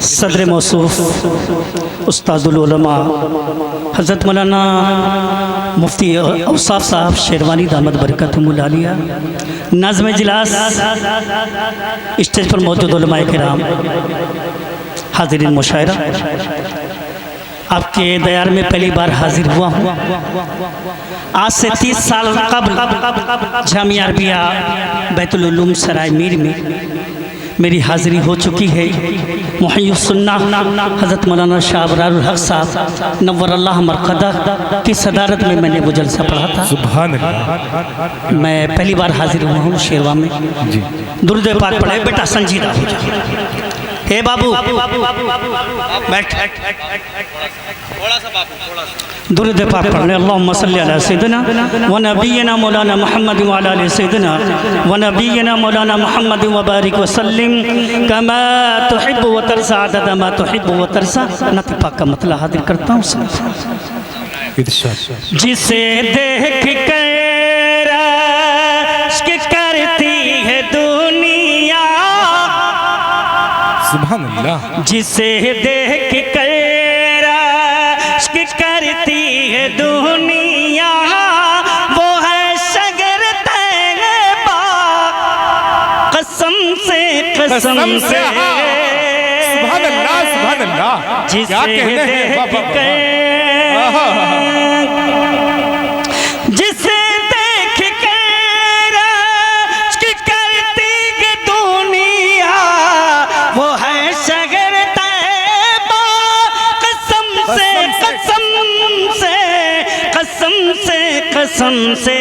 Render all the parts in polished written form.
सदर मौसूफ उस्तादुल उलमा हज़रत मौलाना मुफ्ती औसाफ साहब शेरवानी दामद बरकतुहुल आलिया, नाज़िम इजलास, स्टेज पर मौजूद उलमाए किराम, हाज़िरीन मुशायरा, आपके दयार में पहली बार हाजिर हुआ हूँ। आज से 30 साल कबल जामिया अरबिया बैतुल उलूम सराय मीर में मेरी हाज़िरी हो चुकी है। मुहय्यिस सुन्नाह हज़रत मौलाना शाह अबरारुल हक़ साहब नव्वरल्लाह मरक़दा की सदारत में मैंने वो जलसा पढ़ा था। सुभान अल्लाह। मैं पहली बार हाजिर हुआ हूँ शेरवा में। दुरूद पाक पढ़े बेटा, संजीदा हो जा। हे बाबू बैठ, थोड़ा सा बाबू, थोड़ा सा दुरूद पाक पढ़ने। अल्लाहुम्मा सल्ली अला सय्यिदिना व नबिय्यिना मौलाना मुहम्मद व अला आलि सय्यिदिना व नबिय्यिना मौलाना मुहम्मद व बारिक व सल्लिम कमा तुहिब्बु व तरसा अदद मा तुहिब्बु व तरसा। नत पाक का मतलब हाजिर करता हूँ। जिसे देख कर इश्क करती है दुनिया, सुभान अल्लाह। जिसे देख कर इश्क करती है दुनिया, वो है शगर तैयबा कसम से, कसम से। सुभान अल्लाह, सुभान अल्लाह। जिसे देख कर, जिसे देख कर इश्क करती है दुनिया, वो है शगर तैयबा कसम से, कसम से, कसम से, कसम से।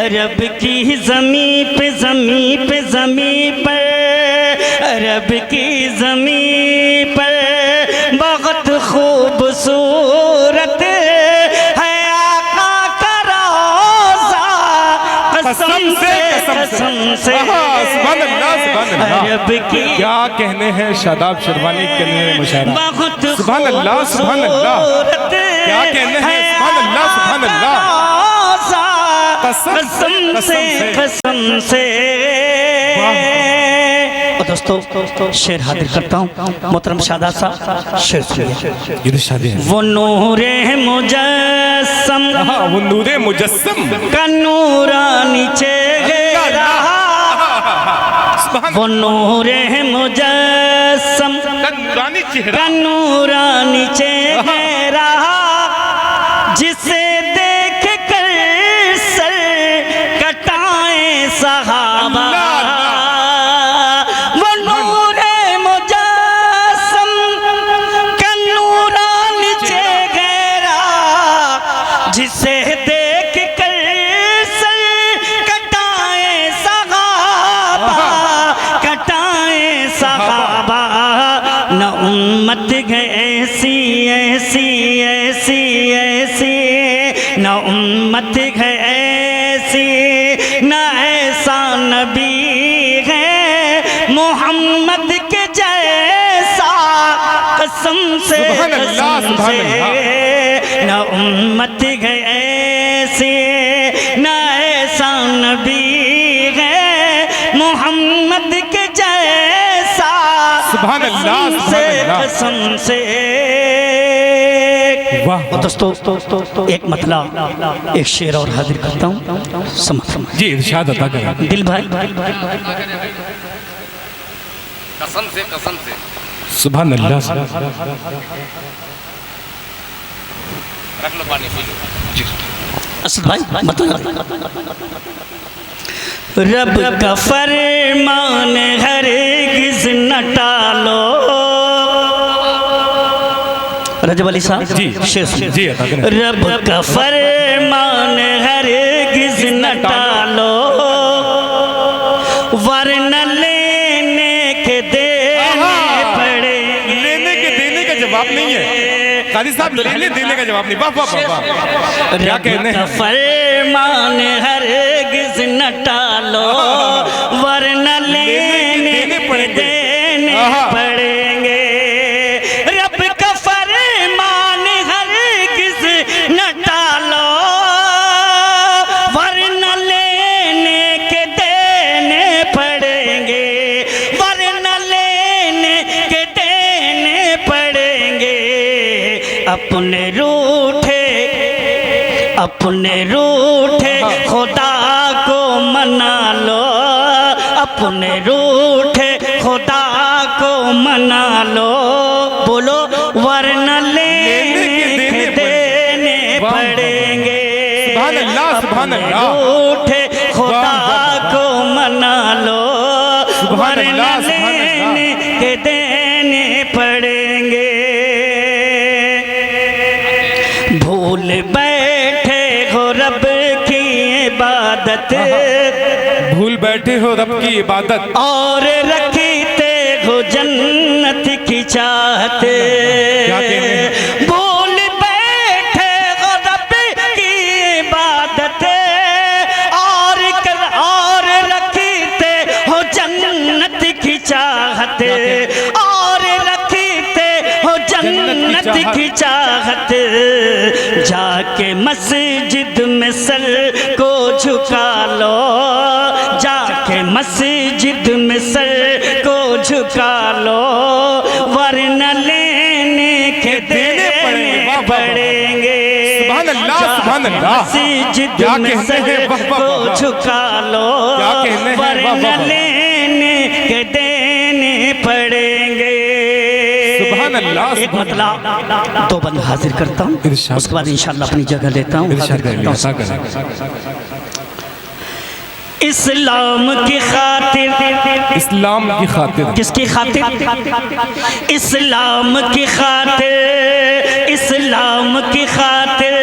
अरब की ज़मीं पे, ज़मीं पे, ज़मीं पर, अरब की ज़मीं पर बहुत खूबसूरत है आका का रोज़ा कसम से, कसम से। सुभान अल्लाह, सुभान अल्लाह। अरब की क्या कहने हैं शादाब शेरवानी करने मुशायरा। बहुत सुभान अल्लाह, सुभान अल्लाह। क्या कहने हैं, सुभान अल्लाह, सुभान अल्लाह। कसम से, कसम से। दोस्तों शेर हाजिर करता हूँ। मोहतरम शादाब साहब शेर सुनिए। वो नूरे मुजस्सम, वो नूरे मुजस्सम का नूरानी चेहरा, वो नूरे मुजस्सम का नूरानी चेहरा, जिसे देख कर सर कटाए सहाबा। वो नूरे मुजस्सम का नूरानी चेहरा, जिसे देख कर सर कटाए सहाबा, कटाए सहाबा। न उम्मत है ऐसी, ऐसी, ऐसी, ऐसी, न उम्मत है ऐसी, न ऐसा नबी है मोहम्मद के जैसा कसम से, कसम से। न उम्मत है ऐसी, न ऐसा नबी है मोहम्मद के जैसा सुभान अल्लाह, से, कसम से। वाह। दोस्तों एक मतलब एक शेर और हाजिर करता हूँ। समझ जी इरशाद अता करें। दिल भाई कसम से, कसम से। सुभान अल्लाह। रख लो पानी, पी लो। असद भाई मतलब रब का फरमान हरगिज़ न टालो। रजब अली साहब जी शेर सुनिए। जी अता करें। रब का फरमान हरगिज़ न टालो, वरना लेने के देने पड़ेंगे। लेने के देने का जवाब नहीं है काजी साहब, लेने देने का जवाब नहीं। वाह वाह वाह। क्या कहने हैं। फरमान हरगिज़ न टालो, वरना लेने के देने पड़ेंगे। रब का फरमान हरगिज़ न टालो, वरना लेने के देने पड़ेंगे, वरना लेने के देने अपने रूठे खुदा को मना लो, अपने रूठे खुदा को मना लो, बोलो वरना लेने के देने पड़ेंगे। सुभान अल्लाह, रूठे खुदा को मना लो, वरना लेने के देने पड़ेंगे। भूल बैठे हो रब की इबादत, भूल बैठे हो रब की इबादत, और रखते हो जन्नत की चाहत। भूल बैठे हो रब की इबादत, और रखते हो जन्नत की चाहत, और रखते हो जन्नत की चाहत। जाके मस्जिद में सर को झुका लो, जाके मस्जिद में सर को झुका लो, वरना लेने के देने पड़ेंगे। मस्जिद में सर को झुका लो, वरना लेने के देने पड़ेंगे। एक मतलब दो बंद हाजिर करता हूँ, उसके बाद इंशाल्लाह अपनी जगह लेता हूँ। इस्लाम की खातिर, इस्लाम की खातिर, किसकी खातिर? इस्लाम की खातिर, इस्लाम की खातिर,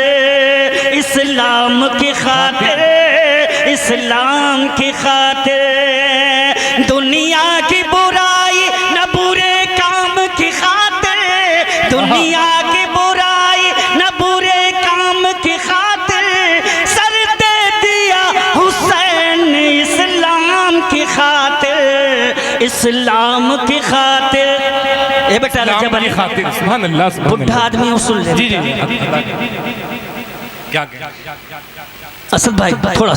इस्लाम की खातिर, इस्लाम की खातिर, दुनिया की बुराई न बुरे काम की खातिर, दुनिया की बुराई न बुरे काम की खातिर, सर दे दिया हुसैन इस्लाम की खातिर, इस्लाम की खातिर। ये बेटा रजब अली खातिर, सुभान अल्लाह, बुढ़ा आदमी उसूल ले। जी जी, क्या असद भाई थोड़ा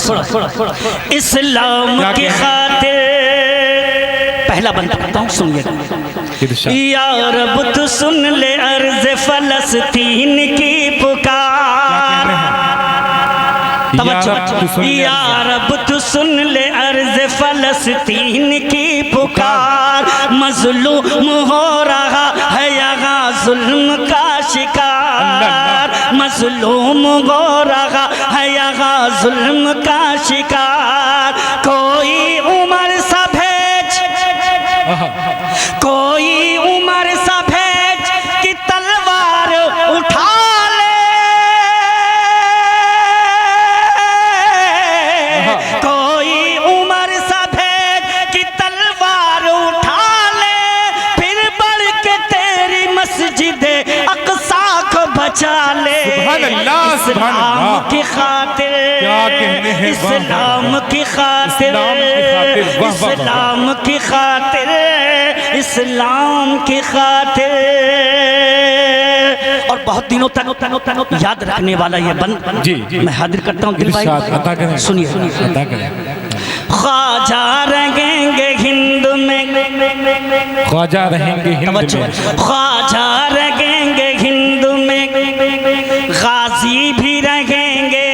इस्लाम की खातिर पहला बंद करता हूँ, सुनिएगा। या रब तू सुन ले अर्ज़ फ़लस्तीन की पुकार, या रब तू सुन ले अर्ज़ फ़लस्तीन की पुकार, मज़लूम हो रहा है यहाँ ज़ुल्म का शिकार, मज़लूम हो रहा है यहाँ ज़ुल्म का शिकार। कोई उमर सा भेज, कोई उमर सा भेज कि तलवार उठा ले, कोई उमर सा भेज कि तलवार उठा ले, फिर बढ़ के तेरी मस्जिद अक़सा को बचा ले। इस्लाम की खातिर, इस्लाम की खातिर, इस्लाम की खातिर, इस्लाम की खातिर। और बहुत दिनों तक याद रखने वाला ये बंद मैं हाजिर करता हूँ। दिल भाई सुनिए, ख्वाजा रहेंगे हिंद में, ख्वाजा रहेंगे हिंद में, ख्वाजा रहेंगे हिंद में, गाजी भी रहेंगे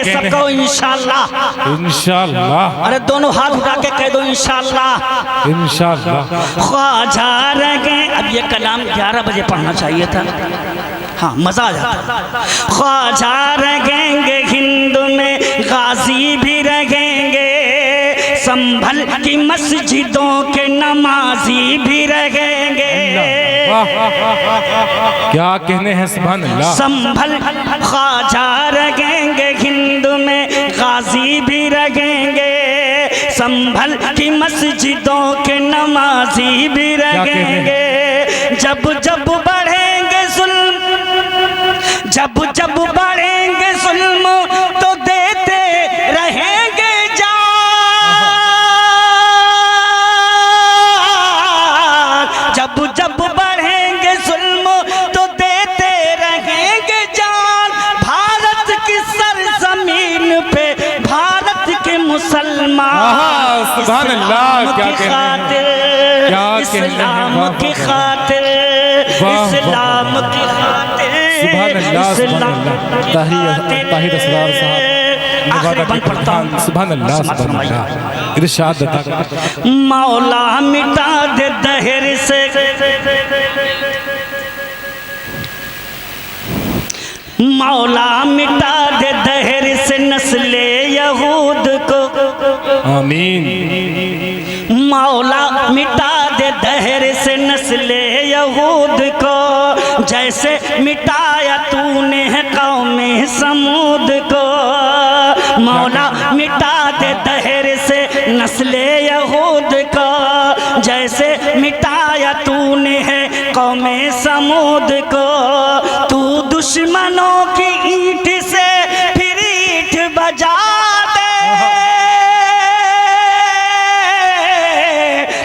सबको इंशाल्लाह, इंशाल्लाह। अरे दोनों हाथ उठा के कह दो इंशाल्लाह, इंशाल्लाह। ख्वाजा रहेंगे। अब ये कलाम 11 बजे पढ़ना चाहिए था, हाँ मजा आ जाता। ख्वाजा रहेंगे हिंद में, गाजी भी रहेंगे, संभल की मस्जिदों के नमाजी भी रहेंगे। क्या कहने हैं, सुभान अल्लाह। संभल ख्वाजा रहेंगे हिंद में, गाजी भी रहेंगे, संभल की मस्जिदों के नमाजी भी रहेंगे। जब जब बढ़ेंगे जुल्म, जब जब बढ़ेंगे जुल्म तो देते रहेंगे जान, जब जब बढ़ेंगे जुल्म तो देते रहेंगे जान। भारत की सरजमीन पे भारत के मुसलमान, सुभान अल्लाह, क्या खातिर, इस्लाम की खातिर, इस्लाम की खातिर, सुभान अल्लाह, सुभान अल्लाह। ताहिर असरार साहब आखिरी बंद पढ़ता हूँ। सुभान अल्लाह, सुभान अल्लाह। इरशाद अता कर। मौला मिटा दे दहर से मौला मिटा दे दहर से नस्ले यहूद को। आमीन। मौला मिटा दे दहर से नस्ले यहूद को, जैसे मिटाया तूने है कौमे समूद को। मौला मिटा दे दहर से नस्ले यहूद को, जैसे मिटाया तूने है कौमे समूद को। तू दुश्मनों की ईंट से फिर ईंट बजा दे,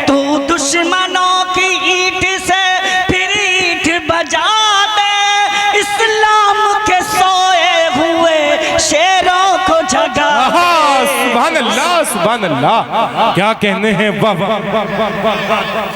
तू दुश्मनों की ईंट से फिर ईंट बजा दे। इस्लाम के सोए हुए शेरों को जगा दे। सुभान अल्लाह, सुभान अल्लाह। क्या कहने हैं, वाह वाह वाह वाह वाह।